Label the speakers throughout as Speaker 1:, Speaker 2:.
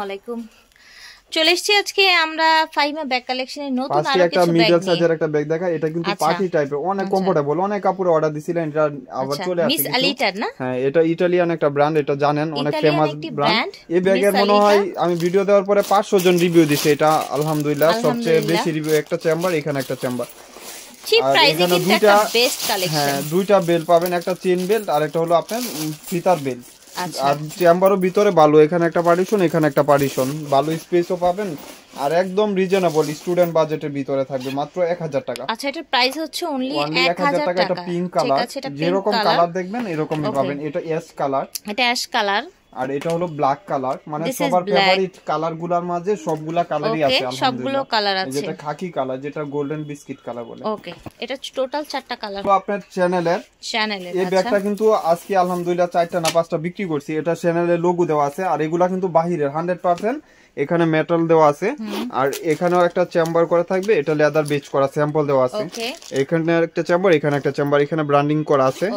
Speaker 1: আসসালামু চলে এসেছি আজকে আমরা ফাইমা ব্যাগ কালেকশনের নতুন আরো
Speaker 2: একটা
Speaker 1: কিছু ব্যাগ
Speaker 2: মিডল সাইজের একটা ব্যাগ দেখা। এটা কিন্তু পার্টি টাইপের, অনেক কমফোর্টেবল। অনেক কাপড়ে অর্ডার দিছিলেন, এটা আবার চলে আসছে।
Speaker 1: মিস আলিটার না?
Speaker 2: হ্যাঁ, এটা ইতালিয়ান একটা ব্র্যান্ড, এটা জানেন, অনেক ফেমাস ব্র্যান্ড। এই ব্যাগের মনে হয় আমি ভিডিও দেওয়ার পরে 500 জন রিভিউ দিছে। এটা আলহামদুলিল্লাহ সবচেয়ে বেশি রিভিউ। একটা চেম্বার, এখানে একটা চেম্বার,
Speaker 1: চিপ প্রাইসে কিন্তু একটা বেস্ট কালেকশন।
Speaker 2: হ্যাঁ, দুইটা বেল্ট পাবেন, একটা চেইন বেল্ট আর একটা হলো আপনার ফিতার বেল্ট। আর চেম্বারও ভিতরে ভালো, এখানে একটা পার্টিশন, এখানে একটা পার্টিশন, ভালো স্পেসও পাবেন আর একদম রিজনেবল স্টুডেন্ট বাজেটের ভিতরে থাকবে মাত্র 1000 টাকা।
Speaker 1: আচ্ছা, এটার প্রাইস হচ্ছে অনলি
Speaker 2: 1000 টাকা। এটা পিঙ্ক কালার, যেরকম কালার দেখবেন এরকমই পাবেন। এটা অ্যাশ কালার,
Speaker 1: এটা অ্যাশ কালার,
Speaker 2: আর এটা হলো ব্ল্যাক কালার। মানে সবার ফেভারিট কালার গুলার মাঝে সবগুলা কালারই আছে আলহামদুলিল্লাহ।
Speaker 1: সবগুলো কালার আছে।
Speaker 2: যেটা খাকি কালার, যেটা গোল্ডেন বিস্কিট কালার বলে।
Speaker 1: ওকে, এটা টোটাল 4টা কালার।
Speaker 2: তো আপনার চ্যানেলের এই ব্যাগটা কিন্তু আজকে আলহামদুলিল্লাহ 4টা না 5টা বিক্রি করছি। এটা চ্যানেলের লোগো দেওয়া আছে, আর এগুলা কিন্তু বাহিরের 100%। এখানে মেটাল দেওয়া আছে, আর এখানেও একটা চেম্বার করা থাকবে। এটা লেদার বেচ করা, স্যাম্পল দেওয়া আছে। এখানে একটা চেম্বার, এখানে একটা চেম্বার, এখানে ব্র্যান্ডিং করা আছে।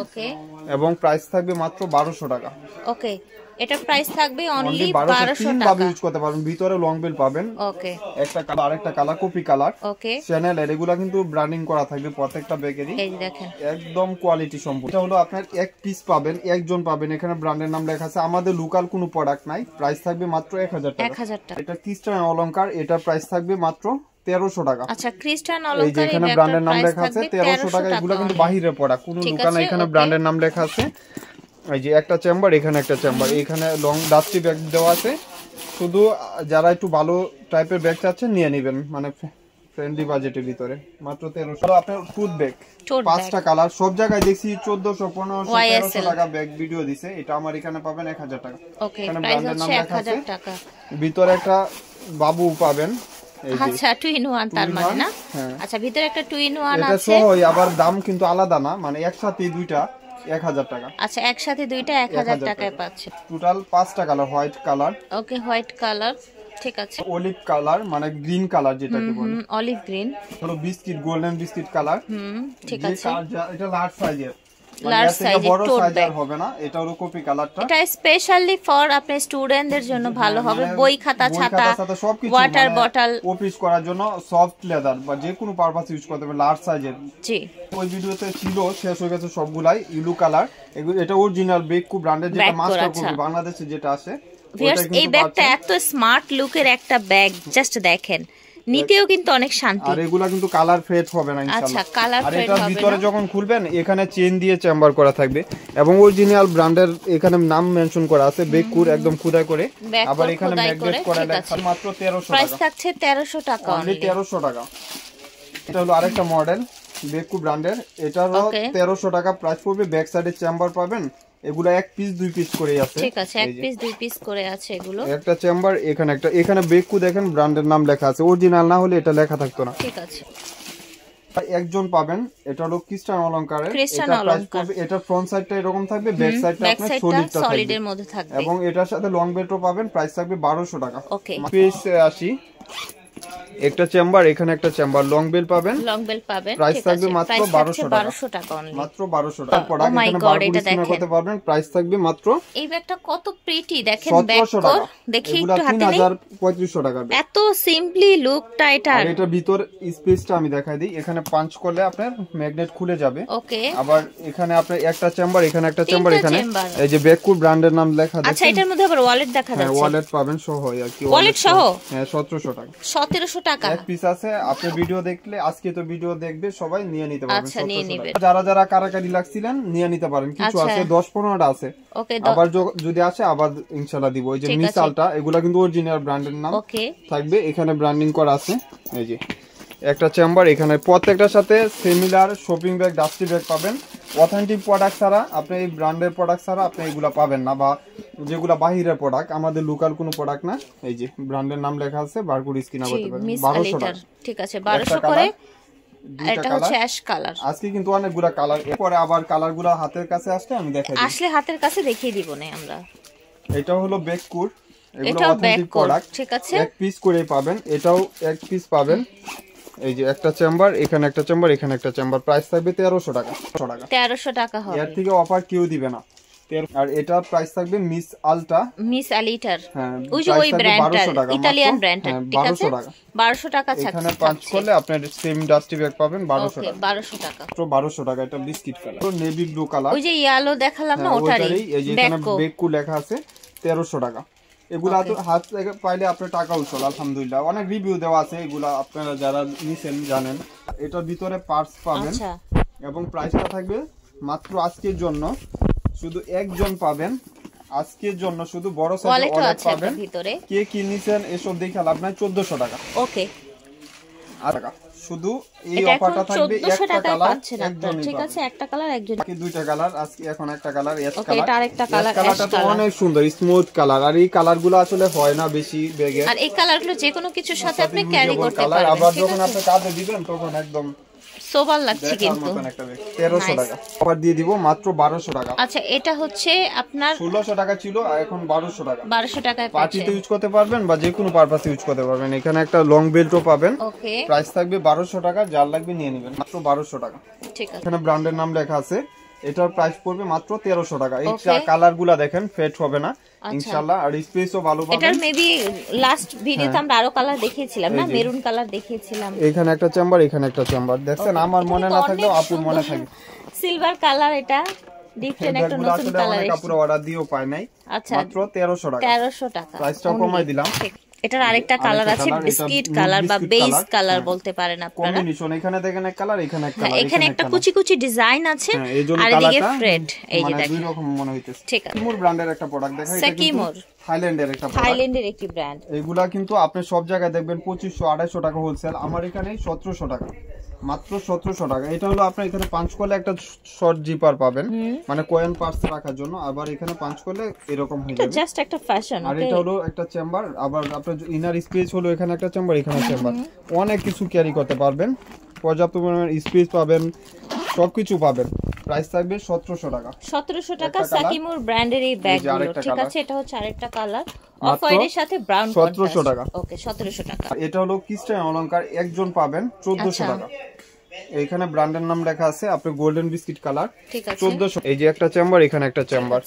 Speaker 2: এবং প্রাইস থাকবে মাত্র 1200 টাকা।
Speaker 1: ওকে, এটা প্রাইস থাকবে অনলি 1200 টাকা।
Speaker 2: ভাবে ইউজ করতে পারবেন। ভিতরে লং বেল পাবেন।
Speaker 1: ওকে,
Speaker 2: একটা কালার, আরেকটা কালার কপি কালার।
Speaker 1: ওকে,
Speaker 2: চ্যানেলের এগুলা কিন্তু ব্র্যান্ডিং করা থাকবে প্রত্যেকটা ব্যাগেরই।
Speaker 1: এই দেখেন,
Speaker 2: একদম কোয়ালিটি সম্পূর্ণ। এটা হলো আপনার এক পিস পাবেন, একজন পাবেন। এখানে ব্র্যান্ডের নাম লেখা আছে। আমাদের লোকাল কোনো প্রোডাক্ট নাই। প্রাইস থাকবে মাত্র 1000 টাকা।
Speaker 1: 1000 টাকা।
Speaker 2: এটা ক্রিস্টান অলংকার, এটা প্রাইস থাকবে মাত্র 1300 টাকা।
Speaker 1: আচ্ছা, ক্রিস্টান অলংকার,
Speaker 2: এখানে ব্র্যান্ডের নাম লেখা আছে 1300 টাকা। এগুলো কিন্তু বাহিরের প্রোডাক্ট, কোনো দোকানে। এখানে ব্র্যান্ডের নাম লেখা আছে। এই যে একটা চেম্বার, এখানে একটা চেম্বার, এখানে লং ডাস্টি ব্যাগ দেওয়া আছে। শুধু যারা একটু ভালো টাইপের ব্যাগ চাচ্ছেন নিয়ে নেবেন, মানে ফ্রেন্ডলি বাজেটের ভিতরে। মাত্র 1300। আপনার টুথ ব্যাগ 5টা কালার, সব জায়গায় দেখছি 1400, 1500, 1300 টাকা ব্যাগ ভিডিও দিছে। এটা আমার এখানে পাবেন 1000 টাকা। এখানে ব্র্যান্ডের নাম লেখা আছে। ভিতরে একটা বাবু পাবেন।
Speaker 1: আচ্ছা, 2 in 1 তার মানে না? আচ্ছা, ভিতরে একটা 2 in 1 আছে।
Speaker 2: এটা সহই, আবার দাম কিন্তু আলাদা না, মানে একসাথে দুইটা 1000 টাকা।
Speaker 1: আচ্ছা, একসাথে দুইটা 1000 টাকায় পাচ্ছে।
Speaker 2: টোটাল 5টা কালার। হোয়াইট কালার,
Speaker 1: ওকে, হোয়াইট কালার, ঠিক আছে।
Speaker 2: অলিভ কালার, মানে গ্রিন কালার যেটাকে বলে,
Speaker 1: অলিভ গ্রিন।
Speaker 2: হলো বিস্কিট, গোল্ডেন বিস্কিট কালার।
Speaker 1: ঠিক আছে।
Speaker 2: এটা লার্জ সাইজের,
Speaker 1: লার্জ সাইজের
Speaker 2: বড় সাইজের হবে না। এটা হলো কপি কালারটা।
Speaker 1: এটা স্পেশালি ফর আপনার স্টুডেন্টদের জন্য ভালো হবে। বই খাতা ছাতা, ওয়াটার বটল,
Speaker 2: অফিস করার জন্য সফট লেদার বা যে কোনো পারপাস ইউজ করতে পারবে। লার্জ সাইজের।
Speaker 1: জি,
Speaker 2: ওই ভিডিওতে ছিল, শেষ হয়ে গেছে সবগুলাই। ইলু কালার, এটা অরিজিনাল বেকু ব্র্যান্ডের, যেটা মাস্টার কপি বাংলাদেশে যেটা আছে।
Speaker 1: ভিউয়ার্স, এই ব্যাগটা এত স্মার্ট লুকের একটা ব্যাগ, জাস্ট দেখেন, নিতেও কিন্তু অনেক শান্তি।
Speaker 2: আর এগুলা কিন্তু কালার ফেড হবে না ইনশাআল্লাহ।
Speaker 1: আচ্ছা, কালার ফেড হবে না।
Speaker 2: আর এটা ভিতরে যখন খুলবেন এখানে চেইন দিয়ে চেম্বার করা থাকবে, এবং অরিজিনাল ব্র্যান্ডের এখানে নাম মেনশন করা আছে, বেকুর একদম খোদাই করে। আবার এখানে ম্যাগনেট করা লেখা। মাত্র 1300 টাকা।
Speaker 1: প্রাইস থাকছে 1300 টাকা
Speaker 2: অনলি 1300 টাকা। এটা হলো আরেকটা মডেল বেকু ব্র্যান্ডের, এটারও 1300 টাকা প্রাইস পড়বে। ব্যাক সাইডে চেম্বার পাবেন। এগুলা এক পিস 2 পিস করে আছে।
Speaker 1: ঠিক আছে, এক পিস 2 পিস করে আছে এগুলো।
Speaker 2: একটা চেম্বার, এখানে একটা, এখানে বেকু দেখেন ব্র্যান্ডের নাম লেখা আছে। অরিজিনাল না হলে এটা লেখা থাকতো না।
Speaker 1: ঠিক আছে।
Speaker 2: একজন পাবেন। এটা হলো ক্রিস্টান অলংকারের। এটা প্রাইস পড়বে, এটা ফ্রন্ট সাইডটা এরকম থাকবে, ব্যাক সাইডটা আপনার
Speaker 1: সলিডের মধ্যে থাকবে।
Speaker 2: এবং এটার সাথে লং বেল্টও পাবেন। প্রাইস থাকবে 1200 টাকা।
Speaker 1: ওকে,
Speaker 2: পিস 80। একটা চেম্বার, এখানে একটা চেম্বার, লং বেল পাবেন।
Speaker 1: লং বেল পাবেন।
Speaker 2: প্রাইস থাকবে মাত্র 1200 টাকা
Speaker 1: অনলি।
Speaker 2: মাত্র 1200 টাকা। প্রোডাক্ট এখানে বারকোড স্ক্যান করতে পারবেন। প্রাইস থাকবে মাত্র।
Speaker 1: এই ব্যাগটা কত প্রিটি দেখেন, ব্যাককোর দেখি একটু হাতে নেই।
Speaker 2: 3500 টাকা।
Speaker 1: এত সিম্পলি লুকটা এটা।
Speaker 2: আর এটা ভিতর স্পেসটা আমি দেখাই দিই। এখানে পাঞ্চ করলে আপনার ম্যাগনেট খুলে যাবে।
Speaker 1: ওকে,
Speaker 2: আবার এখানে আপনার একটা চেম্বার, এখানে একটা চেম্বার, এখানে এই যে বেকুর ব্র্যান্ডের নাম লেখা আছে।
Speaker 1: আচ্ছা, এটার মধ্যে আবার ওয়ালেট দেখা যাচ্ছে।
Speaker 2: হ্যাঁ, ওয়ালেট পাবেন সহ আর কি।
Speaker 1: ওয়ালেট সহ?
Speaker 2: হ্যাঁ, 1700 টাকা।
Speaker 1: 1700 টাকা
Speaker 2: এক পিস আছে। আপনি ভিডিও দেখলে, আজকে তো ভিডিও দেখবে সবাই, নিয়ে নিতে পারবেন।
Speaker 1: আচ্ছা, নিয়ে নেবেন।
Speaker 2: যারা যারা কারাকারি লাগছিলেন নিয়ে নিতে পারেন। কিছু আছে 10-15টা আছে।
Speaker 1: ওকে,
Speaker 2: আবার যদি আসে আবার ইনশাআল্লাহ দিব। এই যে মিসালটা, এগুলা কিন্তু অরিজিনাল ব্র্যান্ডের নাম থাকবে। এখানে ব্র্যান্ডিং করা আছে। এই যে একটা চেম্বার, এখানে প্রত্যেকটার সাথে similar shopping bag, dusty bag পাবেন। অথেন্টিক প্রোডাক্ট ছাড়া আপনি, এই ব্র্যান্ডের প্রোডাক্ট ছাড়া আপনি এগুলা পাবেন না, বা যেগুলা বাহিরের প্রোডাক্ট, আমাদের লোকাল কোনো প্রোডাক্ট না। এই যে ব্র্যান্ডের নাম লেখা আছে, বারকোড স্ক্যান করতে পারেন। 1200 টাকা।
Speaker 1: ঠিক আছে, 1200 করে। এটা হচ্ছে অ্যাশ কালার।
Speaker 2: আজকে কিন্তু অনেকগুলা কালার। এরপরে আবার কালারগুলো হাতের কাছে আসলে আমি দেখাই দিই।
Speaker 1: আসলে হাতের কাছে দেখিয়ে দিব না আমরা।
Speaker 2: এটা হলো বেকুর, এগুলো অথেন্টিক প্রোডাক্ট।
Speaker 1: ঠিক আছে,
Speaker 2: এক পিস করে পাবেন। এটাও এক পিস পাবেন। এই যে একটা চেম্বার, এখানে একটা চেম্বার, এখানে একটা চেম্বার। প্রাইস থাকবে 1300 টাকা। 1300 টাকা হবে। এর থেকে অফার কেউ দিবে না। আর এটার প্রাইস থাকবে মিস আলটা,
Speaker 1: মিস আলিটার,
Speaker 2: হ্যাঁ
Speaker 1: ওই যে ওই ব্র্যান্ডটা, ইতালিয়ান ব্র্যান্ডটা, ঠিক আছে
Speaker 2: 1200 টাকা।
Speaker 1: 1200 টাকা ছাড়।
Speaker 2: এখানে পাঁচ করলে আপনার সেম ডাস্টি ব্যাগ পাবেন 1200 টাকা।
Speaker 1: 1200 টাকা,
Speaker 2: তো 1200 টাকা। এটা বিস্কিট কালার, তো নেভি ব্লু কালার,
Speaker 1: ওই যে ইয়েলো দেখালাম না ওটারই।
Speaker 2: এই যে এখানে বেকু লেখা আছে 1300 টাকা। এগুলা তো হাত থেকে পাইলে আপনার টাকা উঠল আলহামদুলিল্লাহ। অনেক রিভিউ দেওয়া আছে, এগুলা আপনারা যারা নিছেন জানেন। এটার ভিতরে পার্স পাবেন এবং প্রাইসটা থাকবে মাত্র আজকের জন্য, শুধু একজন পাবেন আজকের জন্য, শুধু বড় সাইজের ওয়ালেট পাবেন। কে কি নিছেন এসব দেখে লাভ নাই। 1400 টাকা।
Speaker 1: ওকে
Speaker 2: টাকা শুধু এই অফারটা থাকবে। একটা কালার একজন,
Speaker 1: ঠিক আছে একটা কালার একজন,
Speaker 2: বাকি দুইটা কালার আজকে। এখন একটা কালার এস কালার,
Speaker 1: এটা আরেকটা কালার,
Speaker 2: কালারটা তো অনেক সুন্দর স্মুথ কালার। আর এই কালারগুলো আসলে হয় না বেশি ব্যাগে,
Speaker 1: আর এই কালারগুলো যে কোনো কিছুর সাথে আপনি ক্যারি করতে পারবেন।
Speaker 2: আবার যখন আপনি কাঁধে দিবেন তখন একদম
Speaker 1: সোবার লাগছে। কিন্তু
Speaker 2: 1300 টাকা অফার দিয়ে দিব মাত্র 1200 টাকা।
Speaker 1: আচ্ছা এটা হচ্ছে আপনার
Speaker 2: 1600 টাকা ছিল, এখন 1200 টাকা।
Speaker 1: 1200 টাকায়
Speaker 2: পার্টিতে ইউজ করতে পারবেন বা যে কোনো পারপাসে ইউজ করতে পারবেন। এখানে একটা লং বেল্টও পাবেন।
Speaker 1: ওকে
Speaker 2: প্রাইস থাকবে 1200 টাকা, যার লাগবে নিয়ে নেবেন মাত্র 1200 টাকা।
Speaker 1: ঠিক আছে,
Speaker 2: এখানে ব্র্যান্ডের নাম লেখা আছে। এটার প্রাইস পড়বে মাত্র 1300 টাকা। এই কালারগুলো দেখেন ফেড হবে না ইনশাআল্লাহ, আর স্পেসও ভালো পাবেন।
Speaker 1: এটার মেবি লাস্ট ভিডিওতে আমরা আরো কালার দেখিয়েছিলাম না, মেরুন কালার দেখিয়েছিলাম।
Speaker 2: এখানে একটা চেম্বার, এখানে একটা চেম্বার দেখছেন। আমার মনে না থাকলেও আপুর মনে থাকে
Speaker 1: সিলভার কালার, এটা ডিফারেন্ট একটা নতুন কালার এসেছে।
Speaker 2: আপুরা অর্ডার দিও পায় নাই।
Speaker 1: আচ্ছা
Speaker 2: মাত্র 1300 টাকা।
Speaker 1: 1300 টাকা
Speaker 2: প্রাইসটা কমাই দিলাম।
Speaker 1: এটার আরেকটা কালার আছে বিস্কিট কালার বা বেজ কালার বলতে পারেন আপনারা।
Speaker 2: কম্বিনেশন এখানে দেখেন এক কালার, এখানে এক কালার,
Speaker 1: এখানে একটা কুচি কুচি ডিজাইন আছে, আর এদিকে ফ্রেড। এই যে দেখেন
Speaker 2: দুই রকম মনে হইতেছে।
Speaker 1: ঠিক আছে,
Speaker 2: কিমোর ব্র্যান্ডের একটা প্রোডাক্ট দেখাই। এটা কিন্তু থাইল্যান্ডের একটা প্রোডাক্ট,
Speaker 1: থাইল্যান্ডের একটি ব্র্যান্ড।
Speaker 2: এগুলা কিন্তু আপনি সব জায়গায় দেখবেন 2500 2800 টাকা হোলসেল। আমার এখানে 1700 টাকা, মাত্র 1700 টাকা। এটা হলো আপনার এখানে 5 করলে একটা শর্ট জিপার পাবেন, মানে কয়েন পার্স রাখার জন্য। আবার এখানে 5 করলে এরকম হয়ে যাবে,
Speaker 1: জাস্ট একটা ফ্যাশন।
Speaker 2: আর এটা হলো একটা চেম্বার। আবার আপনার ইনার স্পেস হলো এখানে একটা চেম্বার, এখানে চেম্বার। অনেক কিছু ক্যারি করতে পারবেন, পর্যাপ্ত পরিমাণে স্পেস পাবেন, সবকিছু পাবেন। প্রাইস থাকবে 1700 টাকা।
Speaker 1: 1700 টাকা সাকিমুর ব্র্যান্ডের এই ব্যাগগুলো, ঠিক আছে। এটা হচ্ছে আরেকটা কালার, অফ হোয়াইটের সাথে ব্রাউন কন্ট্রাস্ট।
Speaker 2: 1700 টাকা।
Speaker 1: ওকে 1700 টাকা।
Speaker 2: এটা হলো ক্রিস্টান অলংকার, একজন পাবেন 1400 টাকা। এখানে ব্র্যান্ডের নাম লেখা আছে, আপনি গোল্ডেন বিস্কিট কালার,
Speaker 1: ঠিক আছে
Speaker 2: 1400। এই যে একটা চেম্বার, এখানে একটা চেম্বার,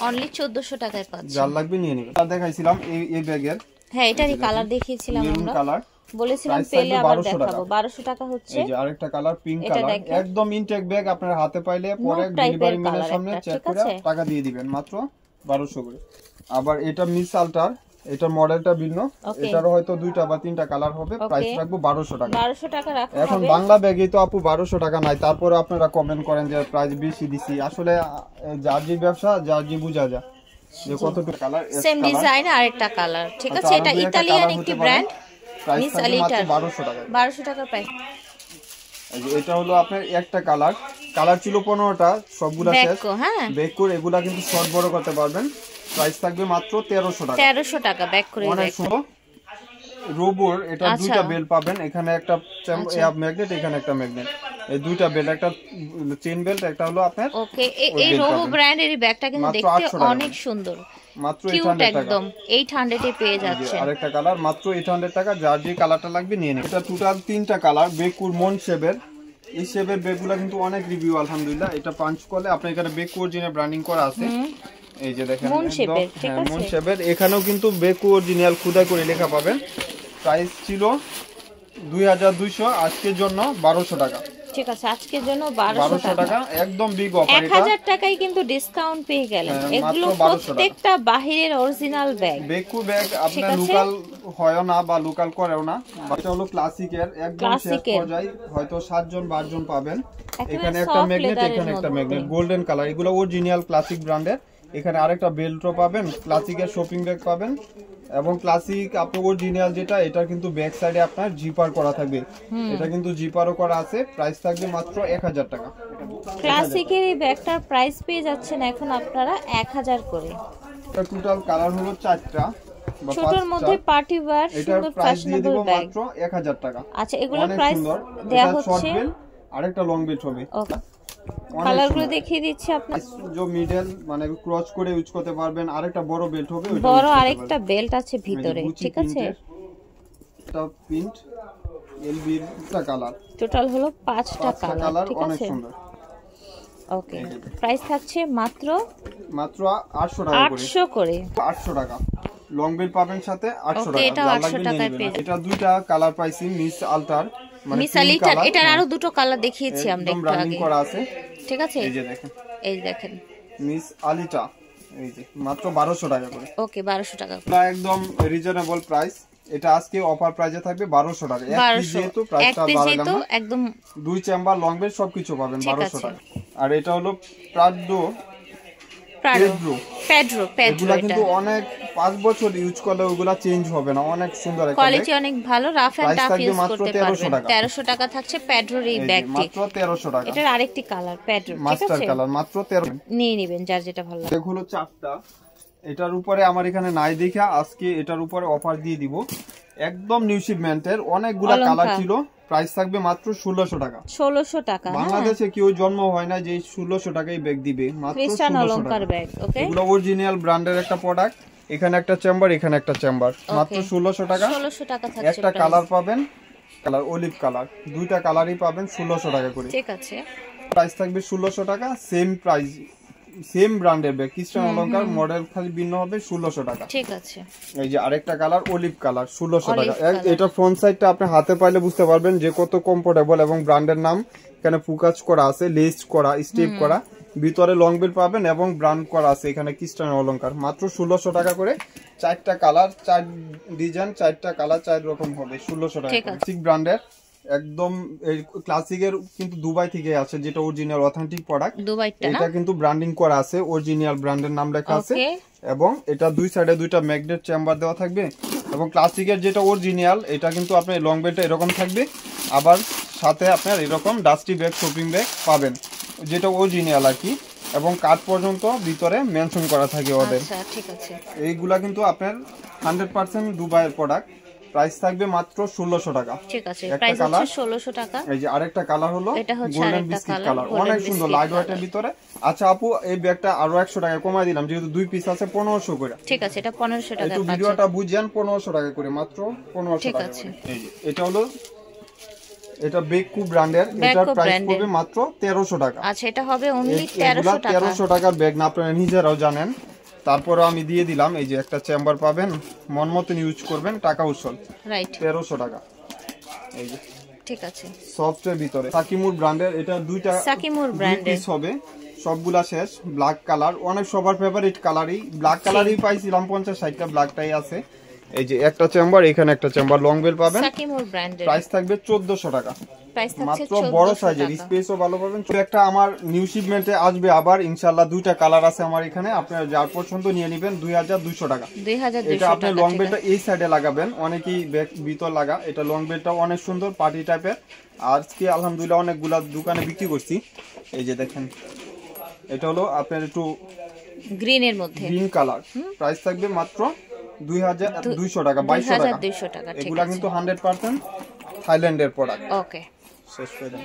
Speaker 1: অনলি 1400 টাকায় পাচ্ছেন।
Speaker 2: যার লাগবে নিয়ে নেবেন। আর দেখাইছিলাম এই ব্যাগের,
Speaker 1: হ্যাঁ এটারই কালার দেখিয়েছিলাম আমরা,
Speaker 2: কালার
Speaker 1: বলেছিলাম পেলে আবার দেখাবো। 1200 টাকা হচ্ছে।
Speaker 2: এই যে আরেকটা কালার পিঙ্ক কালার, একদম ইনটেক ব্যাগ। আপনার হাতে পাইলে পরে ডেলিভারি ম্যানের সামনে চেক করে টাকা দিয়ে দিবেন, মাত্র 1200 করে। আবার এটা মিস আল্টার, এটা মডেলটা ভিন্ন, এটারও হয়তো দুইটা বা তিনটা কালার হবে। প্রাইস রাখবো 1200 টাকা।
Speaker 1: 1200 টাকা রাখা।
Speaker 2: এখন বাংলা ব্যাগে তো আপু 1200 টাকা নাই, তারপরে আপনারা কমেন্ট করেন যে প্রাইস বেশি দিছি। আসলে যার যে ব্যবসা যার যে বুঝা যায় যে কতটুকু কালার।
Speaker 1: সেম ডিজাইন আরেকটা কালার, ঠিক আছে। এটা ইতালিয়ান একটি ব্র্যান্ড, মিস আলিটার,
Speaker 2: 1200 টাকা।
Speaker 1: 1200 টাকা প্রাইস।
Speaker 2: এটা হলো আপনার একটা কালার, কালার ছিল 15টা, সবগুলা শেষ।
Speaker 1: হ্যাঁ
Speaker 2: ব্যাক করে এগুলা কিন্তু শর্ট বড় করতে পারবেন। প্রাইস থাকবে মাত্র 1300 টাকা।
Speaker 1: 1300 টাকা ব্যাক করে।
Speaker 2: অনেক সুন্দর রোবর, এটা দুইটা বেল পাবেন। এখানে একটা ম্যাগনেট, এখানে একটা ম্যাগনেট, এই দুইটা বেল, একটা চেইন বেল্ট, একটা হলো আপনার।
Speaker 1: ওকে এই রোবো ব্র্যান্ডের এই ব্যাগটা কিন্তু দেখতে অনেক সুন্দর,
Speaker 2: মাত্র
Speaker 1: 800 টাকা, একদম 800 এ পেয়ে যাচ্ছে।
Speaker 2: আরেকটা কালার মাত্র 800 টাকা, যার যে কালারটা লাগবে নিয়ে নিন। এটা টোটাল 3টা কালার, বেকুর মন শেপের। এই শেপের ব্যাগগুলো কিন্তু অনেক রিভিউ আলহামদুলিল্লাহ। এটা পাঞ্চ করলে আপনার এখানে বেকু অরিজিনাল ব্র্যান্ডিং করা আছে। এই যে দেখেন
Speaker 1: মন শেপের, ঠিক আছে।
Speaker 2: মন শেপের, এখানেও কিন্তু বেকু অরিজিনাল খোদাই করে লেখা পাবেন। প্রাইস ছিল 2200, আজকের জন্য 1200 টাকা।
Speaker 1: ঠিক আছে, আজকের জন্য 1200
Speaker 2: টাকা, একদম বিগ অফার।
Speaker 1: 1000 টাকায় কিন্তু ডিসকাউন্ট পেয়ে গেলেন। এগুলো প্রত্যেকটা বাহিরের অরিজিনাল ব্যাগ,
Speaker 2: বেকু ব্যাগ। আপনার লোকাল হয় না বা লোকাল করেও না। এটা হলো ক্লাসিকের, একদম শেষ পর্যায়ে হয়তো 7 জন 12 জন পাবেন। এখানে একটা ম্যাগনেট, এখানে একটা ম্যাগনেট, গোল্ডেন কালার। এগুলো অরিজিনাল ক্লাসিক ব্র্যান্ডের। এখানে আরেকটা বেল্টও পাবেন, ক্লাসিকের শপিং ব্যাগ পাবেন। এবং ক্লাসিক আপনি অরিজিনাল যেটা, এটা কিন্তু ব্যাক সাইডে আপনার জিপার করা থাকবে। এটা কিন্তু জিপারও করা আছে। প্রাইস থাকবে মাত্র 1000 টাকা।
Speaker 1: ক্লাসিকের এই ব্যাগটার প্রাইস পেয়ে যাচ্ছেন এখন আপনারা 1000 করে।
Speaker 2: এটা টোটাল কালার হলো 4টা,
Speaker 1: ছোটর মধ্যে পার্টি ওয়্যার সুন্দর ফ্যাশনেবল ব্যাগ,
Speaker 2: মাত্র 1000 টাকা।
Speaker 1: আচ্ছা এগুলোর প্রাইস দেয়া হচ্ছে।
Speaker 2: আরেকটা লং বেল্ট হবে।
Speaker 1: ওকে কালারগুলো দেখিয়ে দিচ্ছি আপনাদের।
Speaker 2: যে মিডল মানে ক্রস করে ইউজ করতে পারবেন। আরেকটা বড় বেল্ট হবে,
Speaker 1: বড় আরেকটা বেল্ট আছে ভিতরে, ঠিক আছে।
Speaker 2: এটা প্রিন্ট এলবির টা কালার,
Speaker 1: টোটাল হলো 5টা কালার, ঠিক আছে। ওকে, প্রাইস থাকছে মাত্র
Speaker 2: 800 টাকা করে।
Speaker 1: 800 করে,
Speaker 2: 800 টাকা। লং বেল পাবেন সাথে 800 টাকা।
Speaker 1: এটা 800 টাকায় পেয়ে যাবেন।
Speaker 2: এটা দুইটা কালার পাইছি, মিস আলটার মানে
Speaker 1: মিস আলিটার। এটার আরো দুটো কালার দেখিয়েছি আমরা একটু আগে,
Speaker 2: করা আছে,
Speaker 1: ঠিক আছে?
Speaker 2: এই যে দেখেন,
Speaker 1: এই দেখেন
Speaker 2: মিস আলিটা, এই যে মাত্র 1200 টাকা করে।
Speaker 1: ওকে, 1200 টাকা,
Speaker 2: এটা একদম রিজনেবল প্রাইস। এটা আজকে অফার প্রাইসে থাকবে 1200 টাকা। এক পিস যেহেতু প্রাইসটা বাড়ালাম না,
Speaker 1: একদম
Speaker 2: দুই চেম্বার লং বেল সবকিছু পাবেন 1200 টাকা। আর এটা হলো প্রাডো
Speaker 1: পেড্রো,
Speaker 2: এগুলা কিন্তু অনেক 5 বছর ইউজ করলে ওগুলা চেঞ্জ হবে না, অনেক সুন্দর একটা
Speaker 1: কোয়ালিটি, অনেক ভালো, রাফ এন্ড টাফ ইউজ
Speaker 2: মাত্র
Speaker 1: করতে
Speaker 2: 1300
Speaker 1: পারবেন।
Speaker 2: টাকা।
Speaker 1: 1300 টাকা থাকছে পেড্রোর এই ব্যাগটি,
Speaker 2: মাত্র 1300 টাকা।
Speaker 1: এটার আরেকটি কালার পেড্রো, ঠিক
Speaker 2: মাস্টার
Speaker 1: আছে?
Speaker 2: কালার মাত্র 13
Speaker 1: নিয়ে নেবেন যার যেটা ভালো লাগে।
Speaker 2: এগুলো চারটা, এটার উপরে আমার এখানে নাই দেখা আজকে এটার উপরে অফার দিয়ে দিব, একদম নিউ শিপমেন্টের, অনেকগুলা কালার ছিল। প্রাইস থাকবে মাত্র 1600 টাকা।
Speaker 1: 1600 টাকা।
Speaker 2: বাংলাদেশে কেউ জন্ম হয় না যে 1600 টাকায় ব্যাগ দিবে, মাত্র
Speaker 1: ক্রিস্টান
Speaker 2: 1600
Speaker 1: অলংকার ব্যাগ। ওকে,
Speaker 2: এগুলো অরিজিনাল ব্র্যান্ডের একটা প্রোডাক্ট। এখানে একটা চেম্বার, এখানে একটা চেম্বার, মাত্র 1600 টাকা।
Speaker 1: 1600 টাকা থাকছে।
Speaker 2: একটা কালার পাবেন, কালার অলিভ কালার, দুইটা কালারই পাবেন 1600 টাকা করে,
Speaker 1: ঠিক আছে?
Speaker 2: প্রাইস থাকবে 1600 টাকা। সেম প্রাইস, সেম ব্র্যান্ডের ব্যাগ, ক্রিস্টান অলংকার, মডেল খালি ভিন্ন হবে, 1600 টাকা,
Speaker 1: ঠিক আছে?
Speaker 2: এই যে আরেকটা কালার অলিভ কালার, 1600 টাকা। এটা ফ্রন্ট সাইডটা আপনি হাতে পাইলে বুঝতে পারবেন যে কত কমফোর্টেবল, এবং ব্র্যান্ডের নাম এখানে ফোকাস করা আছে, লেস করা, স্টেপ করা, ভিতরে লং বেল পাবেন এবং ব্র্যান্ড করা আছে এখানে ক্রিস্টান অলংকার, মাত্র 1600 টাকা করে। চারটা কালার, 4 ডিজাইন, 4টা কালার, 4 রকম হবে, 1600 টাকা। ক্লাসিক ব্র্যান্ডের, একদম ক্লাসিকের কিন্তু দুবাই থেকে আসে, যেটা অরিজিনাল অথেন্টিক প্রোডাক্ট। এটা কিন্তু ব্র্যান্ডিং করা আছে, অরিজিনাল ব্র্যান্ডের নাম লেখা আছে, এবং এটা দুই সাইডে দুইটা ম্যাগনেট চেম্বার দেওয়া থাকবে। এবং ক্লাসিকের যেটা অরিজিনাল, এটা কিন্তু আপনার লং বেলটা এরকম থাকবে, আবার সাথে আপনার এরকম ডাস্টি ব্যাগ, শপিং ব্যাগ পাবেন, যেটা অরিজিনাল আর কি, এবং কাঠ পর্যন্ত ভিতরে মেনশন করা থাকে ওদের।
Speaker 1: আচ্ছা, ঠিক আছে।
Speaker 2: এইগুলা কিন্তু আপনার 100% দুবাইয়ের প্রোডাক্ট। প্রাইস থাকবে মাত্র 1600 টাকা,
Speaker 1: ঠিক আছে? প্রাইস হচ্ছে 1600 টাকা।
Speaker 2: এই যে আরেকটা কালার হলো গোল্ডেন বিস্কিট কালার, অনেক সুন্দর লাইট ওয়েটের ভিতরে। আচ্ছা আপু, এই ব্যাগটা আরো 100 টাকা কমাই দিলাম, যেহেতু দুই পিস আছে 1500 করে,
Speaker 1: ঠিক আছে? এটা 1500 টাকা।
Speaker 2: একটু ভিডিওটা বুঝেন, 1500 টাকা করে, মাত্র 1500 টাকা। এই যে এটা হলো, এটা বেকু ব্র্যান্ডের, এটার প্রাইস পড়বে মাত্র 1300 টাকা।
Speaker 1: আচ্ছা, এটা হবে অনলি 1300 টাকা।
Speaker 2: 1300 টাকার ব্যাগ না, আপনারা নিজেরাও জানেন। তারপরে আমি দিয়ে দিলাম, এই যে একটা চেম্বার পাবেন, মন মতন ইউজ করবেন, টাকা উসল, রাইট, 1300 টাকা। এই যে, ঠিক আছে, সফটের ভিতরে সাকিমুর ব্র্যান্ডের, এটা দুইটা সাকিমুর ব্র্যান্ডের হবে, সবগুলা শেষ। ব্ল্যাক কালার, অনেক সবার ফেভারিট কালারই, ব্ল্যাক কালারই পাইছিলাম 50-60টা, ব্ল্যাকটাই আছে। এই যে একটা চেম্বার, এখানে একটা চেম্বার, লং বেল পাবেন, সাকিমুর ব্র্যান্ডের, প্রাইস থাকবে 1400 টাকা, মাত্র বড় সাইজের, স্পেসও ভালো পাবেন। একটা আমার নিউ শিপমেন্টে আসবে আবার ইনশাআল্লাহ, দুইটা কালার আছে আমার এখানে, আপনারা যার পছন্দ নিয়ে নেবেন, 2200 টাকা। এটা আপনি লং বেলটা এই সাইডে লাগাবেন, অনেকেই ব্যাক ভিতর লাগা, এটা লং বেলটাও অনেক সুন্দর পার্টি টাইপের। আজকে আলহামদুলিল্লাহ অনেকগুলা দোকানে বিক্রি করছি। এই যে দেখেন, এটা হলো আপনার একটু গ্রিনের মধ্যে, গ্রিন কালার, প্রাইস থাকবে মাত্র 2200 টাকা, 2200 টাকা। এগুলা কিন্তু 100% থাইল্যান্ডের প্রোডাক্ট। ওকে, শেষ করে